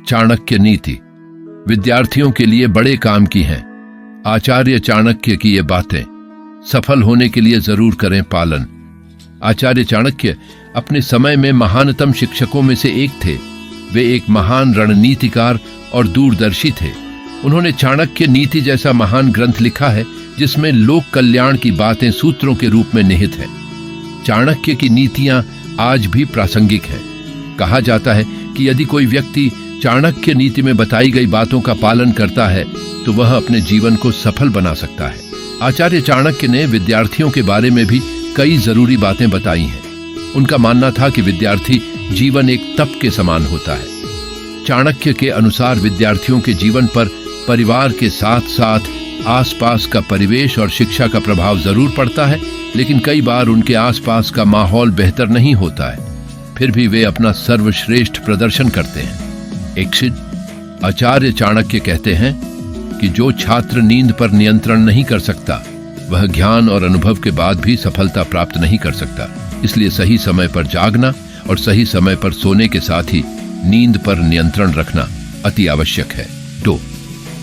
चाणक्य नीति विद्यार्थियों के लिए बड़े काम की हैं। आचार्य चाणक्य की ये बातें सफल होने के लिए जरूर करें पालन। आचार्य चाणक्य अपने समय में महानतम शिक्षकों में से एक थे। वे एक महान रणनीतिकार और दूरदर्शी थे। उन्होंने चाणक्य नीति जैसा महान ग्रंथ लिखा है जिसमें लोक कल्याण की बातें सूत्रों के रूप में निहित है। चाणक्य की नीतियां आज भी प्रासंगिक हैं। कहा जाता है कि यदि कोई व्यक्ति चाणक्य नीति में बताई गई बातों का पालन करता है तो वह अपने जीवन को सफल बना सकता है। आचार्य चाणक्य ने विद्यार्थियों के बारे में भी कई जरूरी बातें बताई हैं। उनका मानना था कि विद्यार्थी जीवन एक तप के समान होता है। चाणक्य के अनुसार विद्यार्थियों के जीवन पर परिवार के साथ साथ आसपास का परिवेश और शिक्षा का प्रभाव जरूर पड़ता है, लेकिन कई बार उनके आसपास का माहौल बेहतर नहीं होता है। फिर भी वे अपना सर्वश्रेष्ठ प्रदर्शन करते हैं। आचार्य चाणक्य कहते हैं कि जो छात्र नींद पर नियंत्रण नहीं कर सकता वह ज्ञान और अनुभव के बाद भी सफलता प्राप्त नहीं कर सकता। इसलिए सही समय पर जागना और सही समय पर सोने के साथ ही नींद पर नियंत्रण रखना अति आवश्यक है। 2.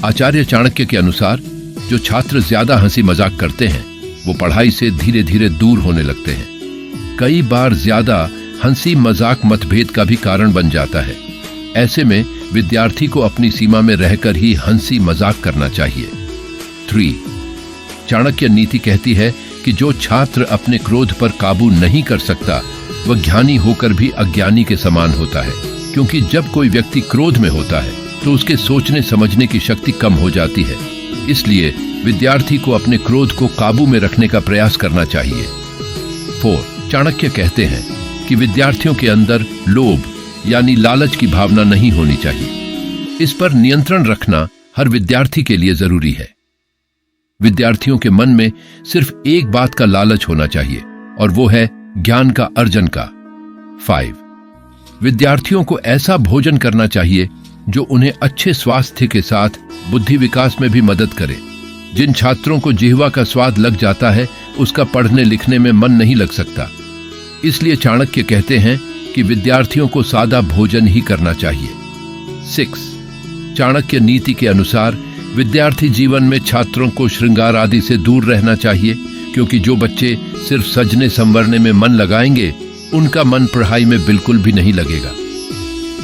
आचार्य चाणक्य के अनुसार जो छात्र ज्यादा हंसी मजाक करते हैं वो पढ़ाई से धीरे धीरे दूर होने लगते हैं। कई बार ज्यादा हंसी मजाक मतभेद का भी कारण बन जाता है। ऐसे में विद्यार्थी को अपनी सीमा में रहकर ही हंसी मजाक करना चाहिए। 3. चाणक्य नीति कहती है कि जो छात्र अपने क्रोध पर काबू नहीं कर सकता वह ज्ञानी होकर भी अज्ञानी के समान होता है, क्योंकि जब कोई व्यक्ति क्रोध में होता है तो उसके सोचने समझने की शक्ति कम हो जाती है। इसलिए विद्यार्थी को अपने क्रोध को काबू में रखने का प्रयास करना चाहिए। 4. चाणक्य कहते हैं कि विद्यार्थियों के अंदर लोभ यानी लालच की भावना नहीं होनी चाहिए। इस पर नियंत्रण रखना हर विद्यार्थी के लिए जरूरी है। विद्यार्थियों के मन में सिर्फ एक बात का लालच होना चाहिए और वो है ज्ञान का अर्जन का। 5. विद्यार्थियों को ऐसा भोजन करना चाहिए जो उन्हें अच्छे स्वास्थ्य के साथ बुद्धि विकास में भी मदद करे। जिन छात्रों को जिह्वा का स्वाद लग जाता है उसका पढ़ने लिखने में मन नहीं लग सकता। इसलिए चाणक्य कहते हैं कि विद्यार्थियों को सादा भोजन ही करना चाहिए। 6. चाणक्य नीति के अनुसार विद्यार्थी जीवन में छात्रों को श्रृंगार आदि से दूर रहना चाहिए, क्योंकि जो बच्चे सिर्फ सजने संवरने में मन लगाएंगे उनका मन पढ़ाई में बिल्कुल भी नहीं लगेगा।